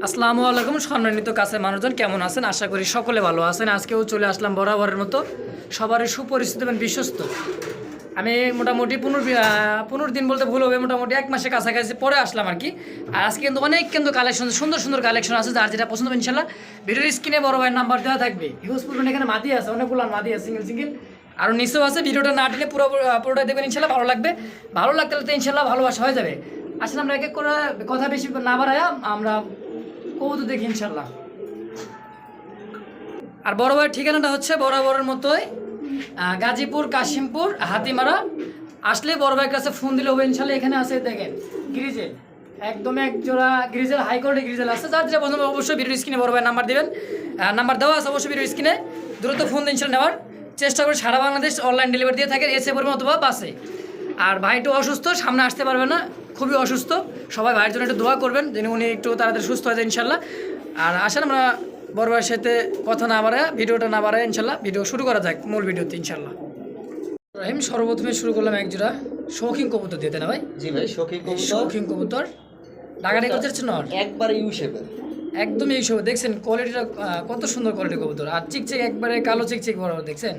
আসসালামু আলাইকুম সম্মানিত কাছে মানুষজন, কেমন আছেন? আশা করি সকলে ভালো আছেন। আজকেও চলে আসলাম বরাবরের মতো সবারই সুপরিচিত এবং বিশ্বস্ত। আমি মোটামুটি 15 দিন বলতে ভুল হবে, মোটামুটি 1 মাসের কাছাকাছি পরে আসলাম আর কি। আর আজকে কিন্তু অনেক কালেকশন, সুন্দর সুন্দর কালেকশন আছে, যার যেটা পছন্দ হবে ইনশাল্লাহ ভিডিওর স্ক্রিনে বড় ভাইয়ের নাম্বার দেওয়া থাকবে। ইউজ করবেন, এখানে মাদি আছে, অনেকগুলো মাদি আছে, সিঙ্গেল আর নিচেও আছে। ভিডিওটা না টেনে পুরোটাই দেখবেন, ইনশাল্লাহ ভালো লাগবে। ভালো লাগতে তো ইনশাল্লাহ ভালোবাসা হয়ে যাবে। আসলে আমরা এক এক করে কথা বেশি না বাড়ায়া আমরা কবুতর দেখি ইনশাল্লাহ। আর বড় ভাইয়ের ঠিকানাটা হচ্ছে বরাবরের মতোই গাজীপুর কাশিমপুর হাতিমারা। আসলে বড় ভাইয়ের কাছে ফোন দিলে হবে ইনশাল্লাহ। এখানে আছে দেখেন গ্রিজেল, একদম এক জোড়া গ্রিজেল, হাই কোয়ালিটি গ্রিজেল আছে। যার যেটা পছন্দ অবশ্যই ভিডিও স্ক্রিনে বড় ভাইয়ের নাম্বার দেবেন, নাম্বার দেওয়া আছে অবশ্যই ভিডিও স্ক্রিনে। দ্রুত ফোন দিয়ে ইনশাল্লাহ নেওয়ার চেষ্টা করে। সারা বাংলাদেশ অনলাইন ডেলিভারি দিয়ে থাকে, এসে পড়বে অথবা বাসে। আর ভাইটা অসুস্থ, সামনে আসতে পারবে না, খুবই অসুস্থ। সবাই ভাইয়ের জন্য একটু দোয়া করবেন যেন উনি একটু তাড়াতাড়ি সুস্থ হয়ে যায় ইনশাল্লাহ। আর আসেন আমরা বড় ভাইয়ের সাথে কথা না বাড়ায়, ভিডিওটা না বাড়ায় ইনশাল্লাহ ভিডিও শুরু করা যাক মূল ভিডিওতে ইনশাল্লাহ। রহিম, সর্বপ্রথমে শুরু করলাম এক জোড়া শৌখিন কবুতর দিতে না ভাই? জি ভাই, শৌখিন কবুতর ডাকাডাকি করছে না একবারে ইউ শেপের, একদম এই সব দেখছেন কোয়ালিটিটা কত সুন্দর কোয়ালিটি কবুতর। আর চিকচিক একবারে কালো চিকচিক বরাবর দেখছেন,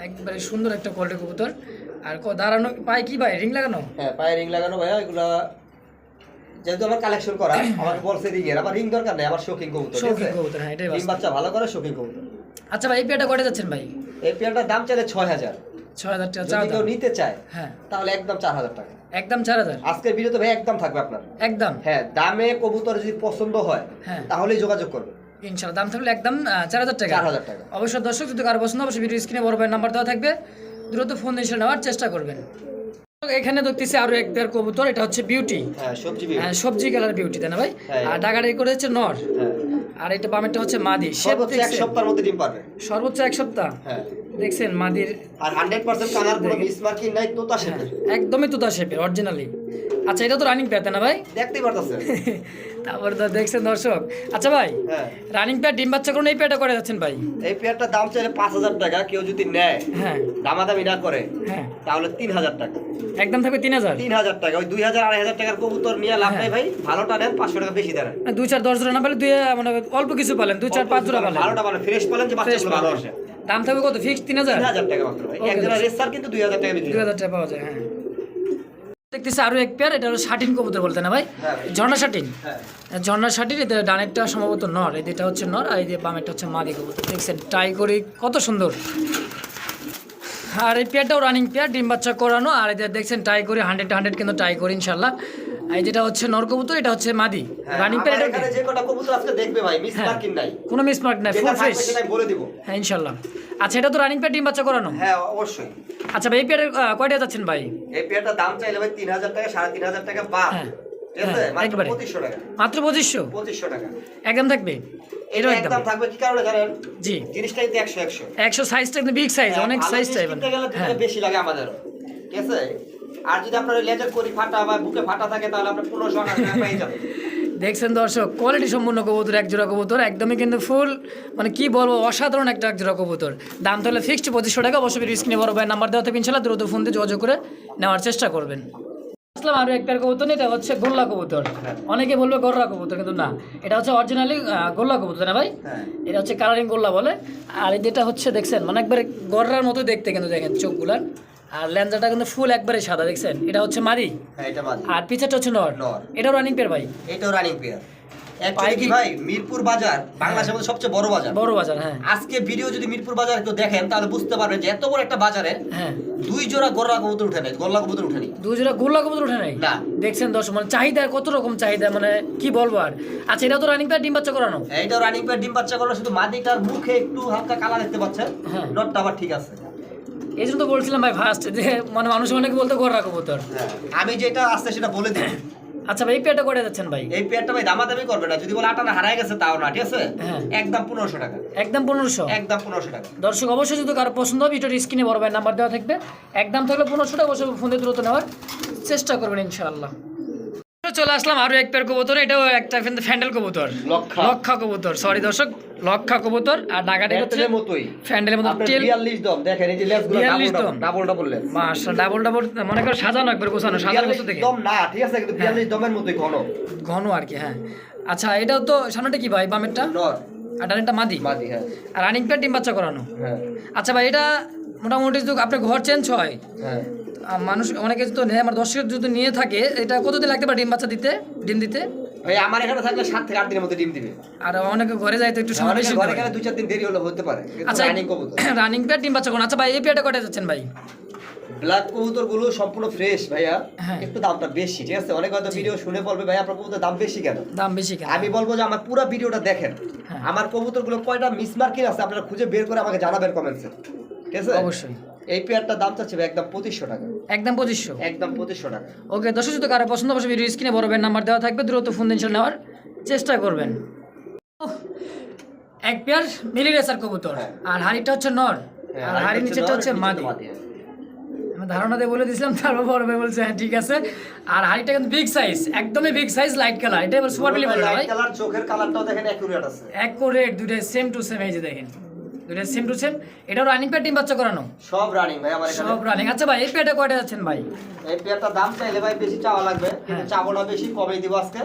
একবারে সুন্দর একটা কোয়ালিটি কবুতর। আর দাঁড়ানো পায়ে কি ভাই রিং লাগানো? হ্যাঁ পায়ে রিং লাগানো ভাইয়া। এগুলা যেহেতু আমার কালেকশন করা, আমাকে বলছে রিং এর, আমার রিং দরকার নেই, আমার শৌখিন কবুতর। শৌখিন কবুতর, হ্যাঁ এটাই ডিম বাচ্চা ভালো করে শৌখিন কবুতর। আচ্ছা ভাই, এই পেয়ারটা কয়টা যাচ্ছেন ভাই? এই পেয়ারটার দাম চাইলে 6000। 6000 টাকা। যদি কেউ নিতে চায় হ্যাঁ তাহলে একদম 4000 টাকা। একদম 4000 আজকের ভিডিওতে ভাই একদম থাকবে আপনার একদম। হ্যাঁ, দামে কবুতর যদি পছন্দ হয় হ্যাঁ তাহলেই যোগাযোগ করবে ইনশাআল্লাহ। দাম থাকলে একদম 4000 টাকা। 4000 টাকা। অবশ্যই দর্শক যদি কারো পছন্দ অবশ্যই ভিডিও স্ক্রিনে বড় ভাইয়ের নাম্বার দেওয়া থাকবে, দ্রুত ফোন দিয়ে নেওয়ার চেষ্টা করবেন। এখানে দেখতেছি আরো এক পেয়ার কবুতর, এটা হচ্ছে বিউটি। হ্যাঁ সবজি বিউটি, হ্যাঁ সবজি কালার বিউটি, তাই না ভাই? আর ডাগাড়ি করে হচ্ছে নর। হ্যাঁ আর এটা বামেরটা হচ্ছে মাদি। সর্বোচ্চ 1 সপ্তাহের মধ্যে ডিম পারবে। সর্বোচ্চ 1 সপ্তাহ। হ্যাঁ দেখছেন মাদির, আর 100% কালার, কোনো মিস মার্কিং নাই, তোতা শেপের, একদমই তুতা শেপের অরিজিনালি। আচ্ছা এটা তো রানিং পেয়ার, তাই না ভাই? দেখতেই পারতেছেন। তারপরে তো দেখছেন দর্শক। আচ্ছা ভাই, হ্যাঁ রানিং পেয়ার ডিম বাচ্চা করুন, এই পেয়ারটা করে যাচ্ছেন ভাই? এই পেয়ারটার দাম চাইলে 5000 টাকা। কেউ যদি নেয়, হ্যাঁ দামাদামি না করে, হ্যাঁ তাহলে 3000 টাকা। একদম থাকবে 3000। 3000 টাকা। ওই 2000 2500 টাকার কবুতর নিয়ে লাভ নাই ভাই। ভালোটা নেন, 500 টাকা বেশি দেন। 2-4-10 জোড়া না পেলে মানে অল্প কিছু পালেন, 2-4-5 জোড়া পালেন, ভালোটা পালেন, ফ্রেশ পালেন, যে বাচ্চাগুলো ভালো আসে। দাম থাকবে কত? ফিক্স 3000। 3000 টাকা মাত্র ভাই। এক জোড়া রেসার কিন্তু 2000 টাকা বিক্রি হয়। 2000 টাকা পাওয়া যায়। হ্যাঁ দেখতেছি আরো এক পেয়ার, এটা হলো শাটিন কবুতর বলতে না ভাই? হ্যাঁ ঝর্ণা শাটিন। হ্যাঁ ঝর্ণা শাটিন, এটা ডানেরটা সম্ভবত নর, এই দুটা হচ্ছে নর, আর এই যে বামেরটা হচ্ছে মাদি কবুতর। দেখছেন টাই করি কত সুন্দর। আর এই পেয়ারটাও রানিং পেয়ার, ডিম বাচ্চা করানো। আর এদের দেখছেন টাই করি 100 কিন্তু টাই করি ইনশাল্লাহ। এই যেটা হচ্ছে নর কবুতর, এটা হচ্ছে মাদি। Running pair. এখানে যে কটা কবুতর আজকে দেখবে ভাই, মিস মার্কিং নাই, কোনো মিস মার্ক নাই, ফুল ফ্রেশ। সেটা আমি বলে দিব। হ্যাঁ ইনশাল্লাহ। আচ্ছা এটা তো রানিং পেয়ার, ডিম বাচ্চা করানো? হ্যাঁ অবশ্যই। আচ্ছা ভাই, এই পেয়ারের কয়টা যাচ্ছেন ভাই? এই পেয়ারটার দাম চাইলে ভাই 3000 টাকা, 3500 টাকা বাদ। হ্যাঁ ঠিক আছে, মাত্র একবারে 2500 টাকা। মাত্র 2500 2500 টাকা একদম থাকবে। এটা এটাও একদম থাকবে। কি কারণে জানেন? জি, জিনিসটা কিন্তু 100 100 সাইজটা কিন্তু বিগ সাইজ, অনেক সাইজ চাইবেন। কিনতে গেলে হ্যাঁ বেশি লাগে আমাদেরও, ঠিক আছে। আর যদি আপনার লেজার করি ফাটা বা বুকে ফাটা থাকে তাহলে আপনি 1500 টাকা পেয়ে যাবেন। দেখছেন দর্শক, কোয়ালিটি সম্পূর্ণ কবুতর, এক জোড়া কবুতর একদমই কিন্তু ফুল, মানে কি বলবো, অসাধারণ একটা এক জোড়া কবুতর। দাম তাহলে ফিক্সড 2500 টাকা। অবশ্যই স্ক্রিনে বড় ভাই নাম্বার দেওয়া থাকবে ইনশাল্লাহ, দ্রুত ফোন দিয়ে যোগাযোগ করে নেওয়ার চেষ্টা করবেন। আসলাম আরো এক পেয়ার কবুতর, এটা হচ্ছে গোল্লা কবুতর। অনেকে বলবে গররা কবুতর, কিন্তু না, এটা হচ্ছে অরিজিনালি গোল্লা কবুতর না ভাই? এটা হচ্ছে কালারিং গোল্লা বলে। আর যেটা হচ্ছে দেখছেন মানে একবারে গররার মতো দেখতে, কিন্তু দেখেন চোখগুলার আর ল্যাঞ্জাটা কিন্তু ফুল একবারে সাদা, দেখছেন? এটা হচ্ছে মাদি। হ্যাঁ এটা মাদি। আর পিছাটা হচ্ছে নর। এটাও রানিং পেয়ার ভাই? এটাও রানিং পেয়ার। অ্যাকচুয়ালি কি ভাই, মিরপুর বাজার বাংলাদেশের মধ্যে সবচেয়ে বড় বাজার। বড় বাজার, হ্যাঁ। আজকে ভিডিও যদি মিরপুর বাজার কেউ দেখেন তাহলে বুঝতে পারবেন যে এত বড় একটা বাজারে হ্যাঁ 2 জোড়া গররা কবুতর উঠে নেই, গোল্লা কবুতর উঠে নেই। 2 জোড়া গোল্লা কবুতর উঠে নাই না। দেখছেন দর্শক, মানে চাহিদা কত রকম চাহিদা, মানে কি বলবো আর। আচ্ছা এটা তো রানিং পেয়ার, ডিম বাচ্চা করানো? এইটাও রানিং পেয়ার, ডিম বাচ্চা করানো। শুধু মাদিটার মুখে একটু হালকা কালার দেখতে পাচ্ছেন, হ্যাঁ। নটটা আবার ঠিক আছে। এই জন্য তো বলছিলাম ভাই ফার্স্ট, যে মানে মানুষ অনেকে বলতে গররা কবুতর। হ্যাঁ আমি যেটা আসছে সেটা বলে দিই। আচ্ছা ভাই, এই পেয়ারটা করে যাচ্ছেন ভাই? এই পেয়ারটা ভাই দামাদামি করবে না, যদি বলে আটা না হারায় গেছে তাও না, ঠিক আছে। হ্যাঁ একদম 1500 টাকা। একদম 1500? একদম 1500 টাকা। দর্শক অবশ্যই যদি কারো পছন্দ হবে ভিডিওর স্ক্রিনে বড় ভাই নাম্বার দেওয়া থাকবে, একদম থাকলে 1500 টাকা, অবশ্যই ফোন দিয়ে দ্রুত নেওয়ার চেষ্টা করবেন ইনশাআল্লাহ। চলে আসলাম আরো এক পেয়ার কবুতর, এটাও একটা কিন্তু ফ্যান্ডেল কবুতর, লক্ষা কবুতর, সরি দর্শক, লক্ষা কবুতর। আর ডাকাটি হচ্ছে প্যান্ডেলের মতোই ফ্যান্ডেলের মতো আপনার টেল 42 দম দেখেন, এই যে লেসগুলো 42 দম। ডাবল লেস, মাশাআল্লাহ, ডাবল মনে করো সাজানো একবার গোছানো, সাজানো কত থেকে দম না, ঠিক আছে, কিন্তু 42 দমের মতোই ঘন ঘন আর কি। হ্যাঁ আচ্ছা, এটাও তো সামনেটা কি ভাই, বামেরটা নর আর ডানেরটা মাদি, মাদি, হ্যাঁ আর রানিং পেয়ার ডিম বাচ্চা করানো। হ্যাঁ আচ্ছা ভাই, এটা মোটামুটি যদি আপনার ঘর চেঞ্জ হয়, হ্যাঁ মানুষ অনেকে তো নেয়, আমার দর্শক যদি নিয়ে থাকে, এটা কতদিন লাগতে পারে ডিম বাচ্চা দিতে, ডিম দিতে? ভাই আমার এখানে থাকলে 7 থেকে 8 দিনের মধ্যে ডিম দিবে। আর অনেকে ঘরে যায় তো একটু সময় বেশি ঘরে লাগে। গেলে 2-4 দিন দেরি হলে হতে পারে, কিন্তু আচ্ছা, রানিং কবুতর, রানিং পেয়ার ডিম বাচ্চা করানো। আচ্ছা ভাই, এই পেয়ারটা কটা যাচ্ছেন ভাই? ব্ল্যাক কবুতর গুলো সম্পূর্ণ ফ্রেশ ভাইয়া, হ্যাঁ। একটু দামটা বেশি, ঠিক আছে? অনেকে হয়তো ভিডিও শুনে বলবে ভাই আপনার কবুতর দাম বেশি কেন? দাম বেশি কেন? আমি বলবো যে আমার পুরো ভিডিওটা দেখেন, হ্যাঁ। আমার কবুতর গুলো কয়টা মিসমার্কিং আছে আপনারা খুঁজে বের করে আমাকে জানাবেন কমেন্টসে, ঠিক আছে? অবশ্যই। এই পেয়ারটার দাম চাচ্ছে ভাই একদম 2500 টাকা, একদম 2500। একদম 2500 টাকা। ওকে দর্শক, যদি কারো পছন্দ অবশ্যই ভিডিও স্ক্রিনে বড় ভাইয়ের নাম্বার দেওয়া থাকবে, দ্রুত ফোন দিন নেওয়ার চেষ্টা করবেন। এক পেয়ার মিলি রেসার কবুতর, হ্যাঁ। আর হাড়িটা হচ্ছে নর, হ্যাঁ, আর হাড়ির নিচেটা হচ্ছে মাদি। হ্যাঁ। আমি ধারণা দিয়ে বলে দিয়েছিলাম, তারপর বড় ভাই বলছে হ্যাঁ ঠিক আছে। আর হাড়িটা কিন্তু বিগ সাইজ, একদমই বিগ সাইজ, লাইট কালার। এটা এবার সুপার মিলি বলে না ভাই, লাইট কালার, চোখের কালারটাও দেখেন অ্যাকুরেট আছে, অ্যাকুরেট, দুইটা সেম টু সেম। এই যে দেখেন, দুইটা সেম টু সেম। এটাও রানিং পেয়ার ডিম বাচ্চা করানো, সব রানিং ভাই আমার এখানে। সব রানিং। আচ্ছা ভাই, এই পেয়ারটা কয়টা যাচ্ছেন ভাই? এই পেয়ারটার দাম চাইলে ভাই বেশি চাওয়া লাগবে, কিন্তু চাবো না বেশি, কমই দিব আজকে,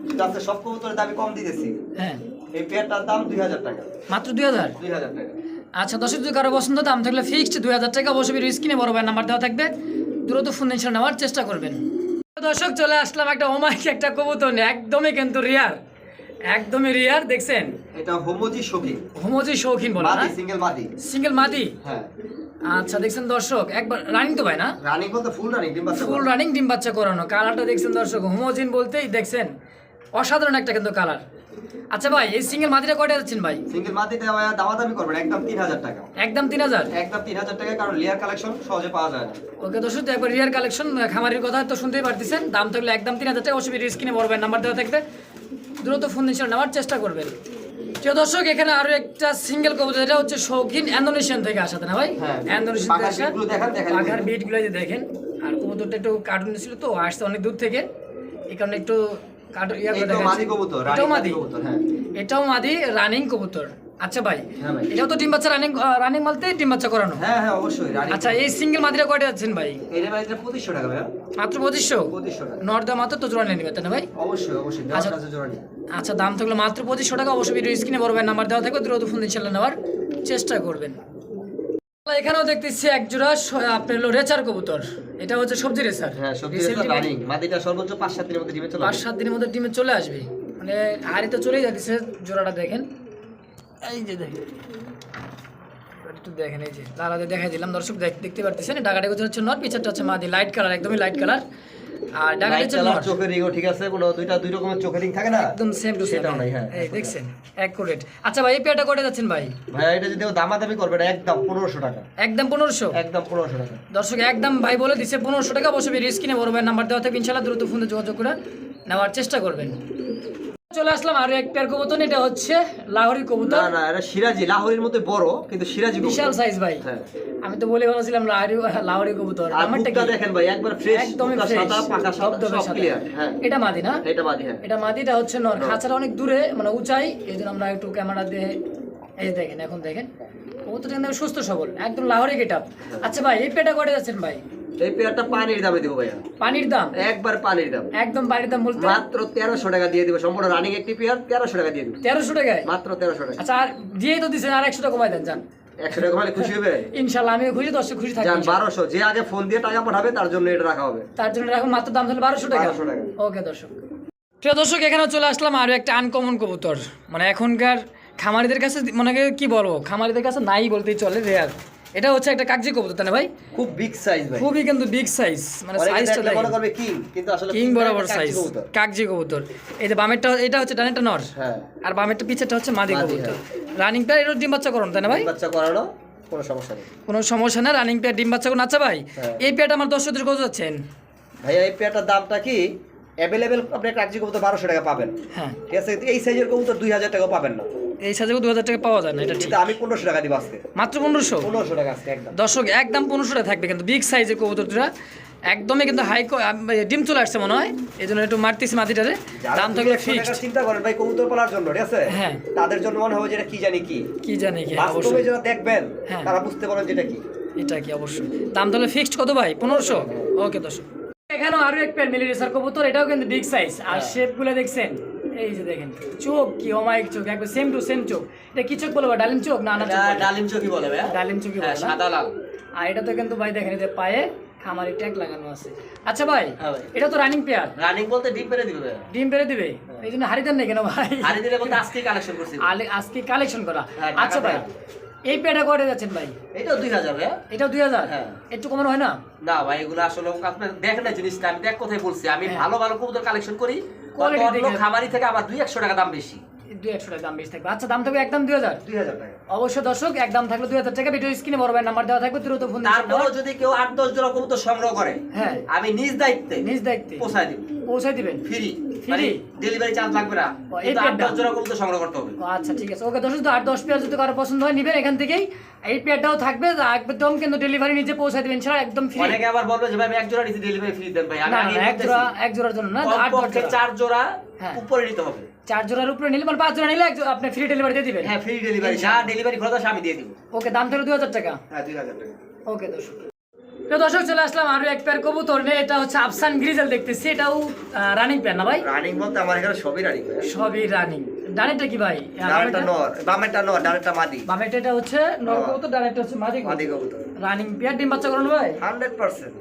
ঠিক আছে? সব কবুতরের দামই কম দিতেছি। হ্যাঁ, এই পেয়ারটার দাম 2000 টাকা, মাত্র 2000। 2000 টাকা। আচ্ছা দর্শক, যদি কারো পছন্দ দাম থাকলে ফিক্সড 2000 টাকা, অবশ্যই স্ক্রিনে বড় ভাই নাম্বার দেওয়া থাকবে, দ্রুত ফোন দিয়ে নেওয়ার চেষ্টা করবেন। দর্শক চলে আসলাম একটা ওমাইক একটা কবুতর নিয়ে, একদমই কিন্তু রিয়ার, একদমই রিয়ার। দেখছেন, এটা হোমোজি শৌখিন, হোমোজি শৌখিন বলা না, মাদি, সিঙ্গেল মাদি, সিঙ্গেল মাদি। হ্যাঁ। আচ্ছা দেখছেন দর্শক, একবার রানিং তো ভাই না, রানিং বলতে ফুল রানিং, ডিম বাচ্চা ফুল রানিং ডিম বাচ্চা করানো। কালারটা দেখছেন দর্শক, হোমোজিন বলতেই দেখছেন অসাধারণ একটা কিন্তু কালার। আচ্ছা ভাই, এই সিঙ্গেল মাদিটা কয়টা যাচ্ছেন ভাই? সিঙ্গেল মাদিটা ভাই দামাদামি করবেন একদম 3000 টাকা, একদম 3000। একদম 3000 টাকা, কারণ লেয়ার কালেকশন সহজে পাওয়া যায় না। ওকে দর্শক, একবার রিয়ার কালেকশন, খামারির কথা তো শুনতেই পারতেছেন, দাম থাকলে একদম 3000 টাকা, অবশ্যই স্ক্রিনে বড় ভাই নাম্বার দেওয়া থাকবে, দ্রুত ফোন দিয়ে নেওয়ার চেষ্টা করবেন। প্রিয় দর্শক, এখানে আরো একটা সিঙ্গেল কবুতর, এটা হচ্ছে শৌখিন ইন্দোনেশিয়ান থেকে আসা, তাই না ভাই? হ্যাঁ। ইন্দোনেশিয়ান থেকে পাখার আসা, বিটগুলো দেখেন। পাখার বিটগুলো যে দেখেন। আর কবুতরটা একটু কার্টুন ছিল তো, আসছে অনেক দূর থেকে, এই কারণে একটু কার্টুন ইয়া করে এইটাও দেখাচ্ছি। মাদি কবুতর, এটাও রানিং মাদি কবুতর, হ্যাঁ। এটাও মাদি, রানিং কবুতর। আচ্ছা ভাই, হ্যাঁ ভাই। এটাও তো ডিম বাচ্চা রানিং, রানিং বলতে ডিম বাচ্চা করানো। হ্যাঁ হ্যাঁ অবশ্যই রানিং। আচ্ছা, এই সিঙ্গেল মাদিরা কয়টা যাচ্ছেন ভাই? এটা ভাই 2500 টাকা ভাই, মাত্র 2500। 2500 টাকা, নর্দা মাত্র তো জোড়া নিয়ে নেবে, তাই না ভাই? অবশ্যই অবশ্যই আচ্ছা। দেওয়ার কাছে জোড়া নেই। আচ্ছা, দাম থাকলো মাত্র 2500 টাকা, অবশ্যই ভিডিও স্ক্রিনে বড় ভাই নাম্বার দেওয়া থাকবে, দ্রুত ফোন দিয়ে নেওয়ার চেষ্টা করবেন। এখানেও দেখতেছি এক জোড়া আপনার হলো রেচার কবুতর, এটা হচ্ছে সবজি রেচার। হ্যাঁ সবজি রানিং, মাদিটা সর্বোচ্চ 5-7 দিনের মধ্যে ডিমে চলে আসবে। 5-7 দিনের মধ্যে ডিমে চলে আসবে, মানে হাড়ি তো চলেই যাচ্ছে। জোড়াটা দেখেন, এই যে দেখেন, একটু দেখেন, এই যে লালাতে দেখাই দিলাম দর্শক, দেখতে পারতেছেন। ডাকাটা হচ্ছে নর, পিছারটা হচ্ছে মাদি, লাইট কালার, একদমই লাইট কালার। আর ডাকাটা লাইট হচ্ছে কালার, নর, চোখের রিংও ঠিক আছে, কোনো দুই রকমের চোখের রিং থাকে না, একদম সেম টু সেম। সেটাও নাই, হ্যাঁ। এই দেখছেন, অ্যাকুরেট। আচ্ছা ভাই, এই পেয়ারটা কয়টা যাচ্ছেন ভাই? ভাই এটা যদি দামাদামি করবে না একদম 1500 টাকা, একদম 1500। একদম 1500 টাকা। দর্শক একদম ভাই বলে দিচ্ছে 1500 টাকা, অবশ্যই স্ক্রিনে বড় ভাইয়ের নাম্বার দেওয়া থাকবে, ইনশাআল্লাহ দ্রুত ফোনে যোগাযোগ করে নেওয়ার চেষ্টা করবেন। চলে আসলাম আরো এক পেয়ার কবুতর, এটা হচ্ছে লাহোরি কবুতর। না না, এটা সিরাজি, লাহোরির মতো বড় কিন্তু সিরাজি কবুতর, বিশাল সাইজ ভাই। হ্যাঁ। আমি তো বলে ভাবছিলাম লাহোরি কবুতর। আর নাম্বারটা বুকটা কি? দেখেন ভাই, একবার ফ্রেশ, একদমই বুকটা ফ্রেশ, সাদা, পাকা সব সব ক্লিয়ার, হ্যাঁ। এটা মাদি না? এটা মাদি, হ্যাঁ। এটা মাদিটা হচ্ছে নর, খাঁচাটা অনেক দূরে, মানে উঁচাই, এই জন্য আমরা একটু ক্যামেরা দিয়ে, এই যে দেখেন, এখন দেখেন কবুতরটা কিন্তু সুস্থ সবল, একদম লাহোরি গেটআপ। আচ্ছা ভাই, এই পেয়ারটা কয়টা যাচ্ছেন ভাই? এই পেয়ারটা পানির দামে দিব ভাইয়া, পানির দাম? একবার পানির দাম, একদম পানির দাম বলতে মাত্র 1300 টাকা দিয়ে দিব, সম্পূর্ণ রানিং একটি পেয়ার 1300 টাকা দিয়ে দিব, 1300 টাকায়? মাত্র 1300 টাকা। আচ্ছা, আর দিয়েই তো দিচ্ছেন, আর 100 টাকা কমাই দেন, যান। 100 টাকা মানে খুশি হবে? ইনশাআল্লাহ আমিও খুশি, দর্শক খুশি থাকবে যান, ইনশাআল্লাহ। 1200, যে আগে ফোন দিয়ে টাকা পাঠাবে তার জন্য এটা রাখা হবে, তার জন্য রাখুন মাত্র দাম হলো 1200 টাকা। 1200 টাকা। ওকে দর্শক, প্রিয় দর্শক, এখানে চলে আসলাম আরো একটা আনকমন কবুতর, মানে এখনকার খামারিদের কাছে, মনে কি বলবো, খামারিদের কাছে নাই বলতেই চলে, রেয়ার। এটা হচ্ছে একটা কাগজি কবুতর, তাই না ভাই? খুব বিগ সাইজ ভাই, খুবই কিন্তু বিগ সাইজ, মানে অনেকে সাইজটা দেখলে মনে দেখেন, করবে কিং, কিন্তু আসলে কিং না, বরাবর এটা সাইজ, কাগজি কবুতর। কাগজি কবুতর। এই যে বামেরটা, এটা হচ্ছে ডানেরটা নর, হ্যাঁ। আর বামেরটা পিছেরটা হচ্ছে মাদি মাদি, কবুতর। রানিং পেয়ার, এটা ডিম বাচ্চা করুন, তাই না ভাই? বাচ্চা করানো কোনো সমস্যা নেই, কোনো সমস্যা না, রানিং পেয়ার ডিম বাচ্চা করুন। আচ্ছা ভাই, হ্যাঁ। এই পেয়ারটা আমার দর্শকদের কত যাচ্ছেন? ভাইয়া এই পেয়ারটার দামটা কি অ্যাভেলেবেল, আপনি কাগজি কবুতর 1200 টাকা পাবেন, হ্যাঁ, ঠিক আছে? কিন্তু এই সাইজের কবুতর 2000 টাকা পাবেন না, এই সাজে 2000 টাকা পাওয়া যায় না, এটা ঠিক। কিন্তু আমি 1500 টাকা দিব আজকে, মাত্র 1500? 1500 টাকা আজকে একদম। দর্শক একদম 1500 টাকা থাকবে, কিন্তু বিগ সাইজের কবুতরটা একদমই কিন্তু হাই ডিম চলে আসছে মনে হয়, এই জন্য একটু মারতেছি মাটিটারে। দাম থাকলে ফিক্সড। চিন্তা করেন ভাই কবুতর পালার জন্য, ঠিক আছে? হ্যাঁ। তাদের জন্য মনে হবে যেটা কি জানি কি কি বাস্তবে অবশ্যই যারা দেখবেন হ্যাঁ। তারা বুঝতে পারেন যেটা কি। এটা কি অবশ্যই। দাম তাহলে ফিক্সড কত ভাই? 1500। ওকে দর্শক, এখানেও আরো এক পেয়ার মিলি রেসার কবুতর, এটাও কিন্তু বিগ সাইজ। আর শেপগুলো দেখছেন, এই যে দেখেন চোখ কি অমায়িক চোখ, একবার সেম টু সেম চোখ। এটা কি চোখ বলবো, ডালিম চোখ না আনার চোখ বলে? ডালিম চোখই বলে ভাই। ডালিম চোখই বলে না? সাদা লাল। আর এটা তো কিন্তু ভাই দেখেন যে পায়ে খামারে ট্যাগ লাগানো আছে। আচ্ছা ভাই, হ্যাঁ ভাই। এটা তো রানিং পেয়ার, রানিং বলতে ডিম পেরে দিবে ভাই। ডিম পেরে দিবে, এই জন্য হাড়ি দেন না কেন ভাই? হারি দিলে বলতে আজকে কালেকশন করছি। আজকে কালেকশন করা। হ্যাঁ, আচ্ছা ভাই, এই পেয়ারটা করে যাচ্ছেন ভাই? এটাও 2000 ভাই। এটাও 2000? হ্যাঁ। একটু কমানো হয় না? না ভাই, এগুলো আসলে আপনি দেখেন না জিনিসটা, আমি দেখ কোথায় বলছি, আমি হ্যাঁ। ভালো ভালো কবুতর কালেকশন করি, Quality অন্য দেখে। খামারি থেকে আমার 200-100 টাকা দাম বেশি। 200 টাকা দাম বেশি থাকবে। আচ্ছা, দাম থাকবে একদম 2000? 2000 টাকা। অবশ্যই দর্শক, একদম থাকলে 2000 টাকা। ভিডিও স্ক্রিনে বড় ভাই নাম্বার দেওয়া থাকবে, দ্রুত ফোন তারপরেও যদি কেউ 8-10 জোড়া কবুতর সংগ্রহ করে, হ্যাঁ, আমি নিজ দায়িত্বে নিজ দায়িত্বে পৌঁছায় দিব, পৌঁছাই দিবেন। ফ্রি। Free? ডেলিভারি চার্জ লাগবে না, ও, এই কিন্তু পেয়ারটা? 8-10 জোড়া কবুতর সংগ্রহ করতে হবে। ও, আচ্ছা ঠিক আছে। ওকে দর্শক, তো 8-10 পেয়ার যদি কারো পছন্দ হয় নিবেন এখান থেকেই। এই পেয়ারটাও থাকবে একদম, কিন্তু ডেলিভারি নিজে পৌঁছাই দিবেন, ছাড়া একদম ফ্রি। অনেকে আবার বলবে যে ভাই আমি এক জোড়া নিছি ডেলিভারি ফ্রি দেন ভাই। আমি না আগে না, এক জোড়ার জন্য না, 8-10 কমপক্ষে জোড়া। 4 জোড়া হ্যাঁ। উপরে নিতে হবে। 4 জোড়ার উপরে নিলে মানে 5 জোড়া নিলে আপনি ফ্রি ডেলিভারি দিয়ে দিবেন। হ্যাঁ, ফ্রি ডেলিভারি, যা ডেলিভারি খরচ আছে আমি দিয়ে দিব। ওকে, দাম থাকলে 2000 টাকা। হ্যাঁ, 2000 টাকা। ওকে দর্শক, তো দর্শক চলে আসলাম আরো এক পেয়ার কবুতর নিয়ে। এটা হচ্ছে আফসান গ্রিজেল দেখতেছি, এটাও রানিং পেয়ার না ভাই? রানিং বলতে আমার এখানে সবই রানিং। সবই রানিং। ডানেরটা কি ভাই? ডানেরটা নর, বামেরটা নর, ডানেরটা মাদি। বামেরটা এটা হচ্ছে নর কবুতর, ডানেরটা হচ্ছে মাদি মাদি কবুতর। কবুতর রানিং পেয়ার, ডিম বাচ্চা করানো ভাই? 100%।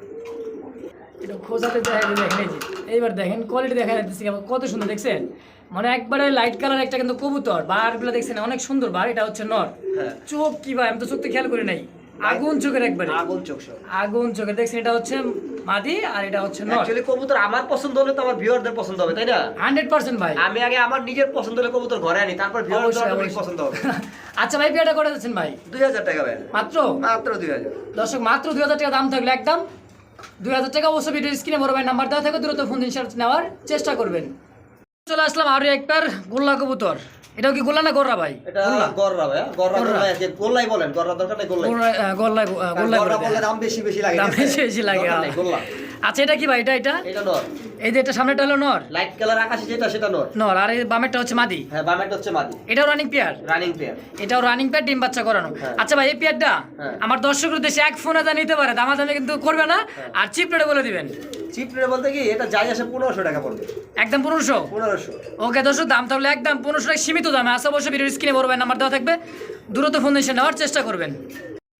এটা খোঁজাতে দেখেন এই যে, এইবার দেখেন কোয়ালিটি দেখা যাচ্ছে কত সুন্দর, দেখছেন? মানে একবারে লাইট কালার একটা কিন্তু কবুতর। বারগুলো দেখছেন অনেক সুন্দর বার। এটা হচ্ছে নর। হ্যাঁ। চোখ কি ভাই, আমি তো চোখতে খেয়াল করি নাই। আগুন চোখের একবারে, আগুন চোখ সব। আগুন চোখের। দেখছেন, এটা হচ্ছে মাদি আর এটা হচ্ছে নর। অ্যাকচুয়ালি কবুতর আমার পছন্দ হলে তো আমার ভিউয়ারদের পছন্দ হবে, তাই না? 100% ভাই। আমি আগে আমার নিজের পছন্দ হলে কবুতর ঘরে আনি, তারপর ভিউয়ারদের অবশ্যই, অটোমেটিক অবশ্যই। পছন্দ হবে। আচ্ছা ভাই, পেয়ারটা করে যাচ্ছেন ভাই? 2000 টাকা ভাই। মাত্র? মাত্র 2000। দর্শক, মাত্র 2000 টাকা দাম থাকলে একদম 2000 টাকা। অবশ্যই ভিডিও স্ক্রিনে বড় ভাই নাম্বার দেওয়া থাকবে, দ্রুত ফোন দিন নেওয়ার চেষ্টা করবেন। চলে আসলাম আরো এক পেয়ার গোল্লা কবুতর। এটাও কি গোল্লা না গোর্রা ভাই? এটা গররা ভাই, গররা গররা আছে, গোল্লাই বলেন, গররা দরকার নাই, গোল্লাই। গোল্লা গররা বললে দাম বেশি লাগে। দাম ঠিক আছে? বেশি লাগে। দরকার নাই, গোল্লা। আচ্ছা, এটা কি ভাই? এটা এটা নর। এই যে এটা সামনেটা হলো নর, লাইট কালার আকাশি যেটা সেটা নর। নর। আর এই বামেরটা হচ্ছে মাদি। হ্যাঁ, বামেরটা হচ্ছে মাদি। এটাও রানিং পেয়ার? Running pair. এটাও রানিং পেয়ার, ডিম বাচ্চা করানো। হ্যাঁ। আচ্ছা ভাই, এই পেয়ারটা হ্যাঁ। আমার দর্শকদের দেশে এক ফোনে যা নিতে পারে, দামাদামি কিন্তু করবে না, আর চিপ রেটে বলে দিবেন। চিপ রেট বলতে কি, এটা যাই আসে 1500 টাকা পড়বে। একদম 1500? 1500। ওকে দর্শক, দাম তাহলে একদম 1500 টাকা, সীমিত দামে আছে। অবশ্যই ভিডিওর স্ক্রিনে বড় ভাই নাম্বার দেওয়া থাকবে, দ্রুত ফোন দিয়ে নেওয়ার চেষ্টা করবেন।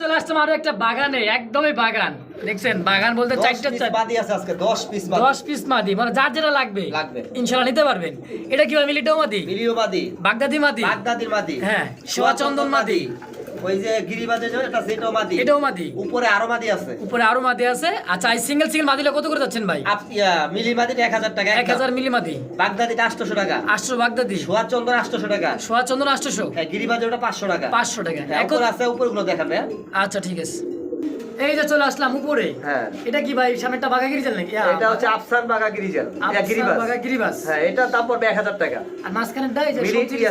চলে আসছে আরো একটা বাগানে, একদমই বাগান। দেখছেন, বাগান বলতে 4টা মাদি আছে আজকে, 10 পিস মাদি। 10 পিস মাদি, মানে যার যেটা লাগবে ইনশাআল্লাহ নিতে পারবেন। এটা কি ভাই, মিলিটাও মাদি? মিলিও মাদি, বাগদাদি মাদি? বাগদাদির মাদি। হ্যাঁ, সোয়া চন্দন মাদি। ওই যে গিরিবাজে যে এটা সেটাও মাদি। এটাও মাদি। উপরে আরো মাদি আছে। উপরে আরো মাদি আছে। আচ্ছা, এই সিঙ্গেল মাদিলে কত করে যাচ্ছেন ভাই? মিলি মাদিটা 1000 টাকা। 1000 মিলি মাদি। বাগদাদিটা 800 টাকা। 800 বাগদাদি। সোয়া চন্দন 800 টাকা। সোয়া চন্দন 800। হ্যাঁ, গিরিবাজে ওটা 500 টাকা। 500 টাকা। এখন আছে উপরগুলো দেখাবে। আচ্ছা ঠিক আছে, এই যে চলে আসলাম উপরে। হ্যাঁ, এটা কি ভাই, সামনেটা বাগা গিরিজাল নাকি? এটা হচ্ছে আফসান বাগা গিরিজাল। এটা গিরিবাজ। বাগা গিরিবাজ। হ্যাঁ, এটা দাম পড়বে 1000 টাকা। আর মাঝখানেরটা এই যে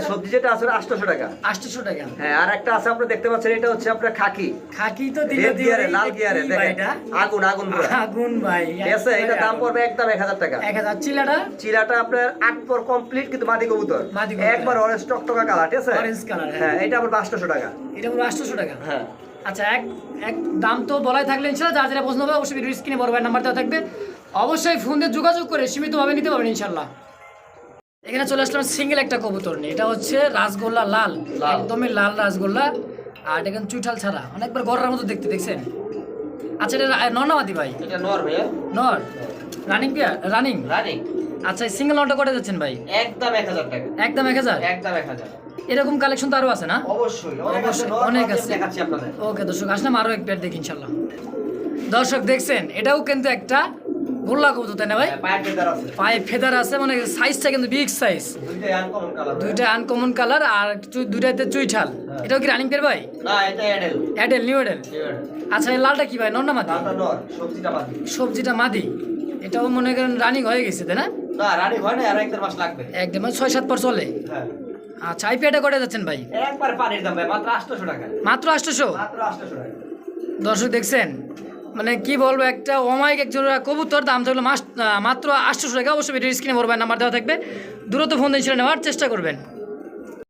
সবজি যেটা আছে 800 টাকা। 800 টাকা। হ্যাঁ, আর একটা আছে আপনি দেখতে পাচ্ছেন, এটা হচ্ছে আপনার খাকি। খাকি তো রেড গিয়ারে, লাল গিয়ারে, দেখেন আগুন আগুন পুরো। আগুন ভাই। ঠিক আছে, এটা দাম পড়বে একদম 1000 টাকা। 1000। চিলাটা? চিলাটা আপনার 8 পর কমপ্লিট, কিন্তু মাদি কবুতর। মাদি কবুতর। একবার অরেঞ্জ টকটকা কালার, ঠিক আছে? Orange colour. হ্যাঁ, এটা আবার 800 টাকা। এটা পুরো 800 টাকা। হ্যাঁ। আচ্ছা, এক দাম তো বলাই থাকলে ইনশাআল্লাহ, যার যেটা পছন্দ হবে অবশ্যই ভিডিও স্ক্রিনে বড় ভাই নাম্বার দেওয়া থাকবে, অবশ্যই ফোন দিয়ে যোগাযোগ করে সীমিতভাবে নিতে পারবেন ইনশাআল্লাহ। এখানে চলে আসলাম সিঙ্গেল একটা কবুতর নিয়ে। এটা হচ্ছে রাজগোল্লা লাল, একদমই লাল রাজগোল্লা। আর এটা কিন্তু চুইঠাল ছাড়া, অনেকবার গড়ার মতো দেখতে, দেখছেন? আচ্ছা, এটা নর না মাদি ভাই? এটা নর ভাইয়া। নর। Running pair? রানিং। রানিং। আচ্ছা, এই সিঙ্গেল নরটা করে যাচ্ছেন ভাই? একদম 1000 টাকা। একদম 1000? একদম 1000। এরকম কালেকশন তো আরো আছে না? অবশ্যই অনেক আছে। দেখাচ্ছি আপনাদের। ওকে দর্শক, আসলাম আরো এক পেয়ার দেখি ইনশাআল্লাহ। দর্শক দেখছেন, এটাও কিন্তু একটা গোল্লা কবুতর, তাই না ভাই? পায়ের ফেদার আছে। পায়ে ফেদার আছে, মানে সাইজটা কিন্তু বিগ সাইজ। দুইটাই আনকমন কালার। দুইটা আনকমন কালার, আর দুইটাতে চুইঠাল। এটাও কি রানিং পেয়ার ভাই? না, এটা এডেল। এডেল, নিউ এডেল। আচ্ছা, এই লালটা কি ভাই, নর না মাদি? লালটা নর, সবজিটা মাদি। সবজিটা মাদি। এটাও মনে করেন রানিং হয়ে গেছে, তাই না? না, রানিং হয় না, আর 1-1.5 মাস লাগবে। একদম 6-7 পর চলে। হ্যাঁ। আচ্ছা, এই পেয়ারটা করে যাচ্ছেন ভাই? একবার পানির দাম ভাই, মাত্র 800 টাকা। মাত্র 800? মাত্র 800 টাকা। দর্শক দেখছেন, মানে কি বলবো, একটা অমায়িক এক জোড়া কবুতর, দাম থাকলো মাত্র 800 টাকা। অবশ্যই ভিডিওর স্ক্রিনে বড় ভাই নাম্বার দেওয়া থাকবে, দ্রুত ফোন দিয়ে ছেড়ে নেওয়ার চেষ্টা করবেন।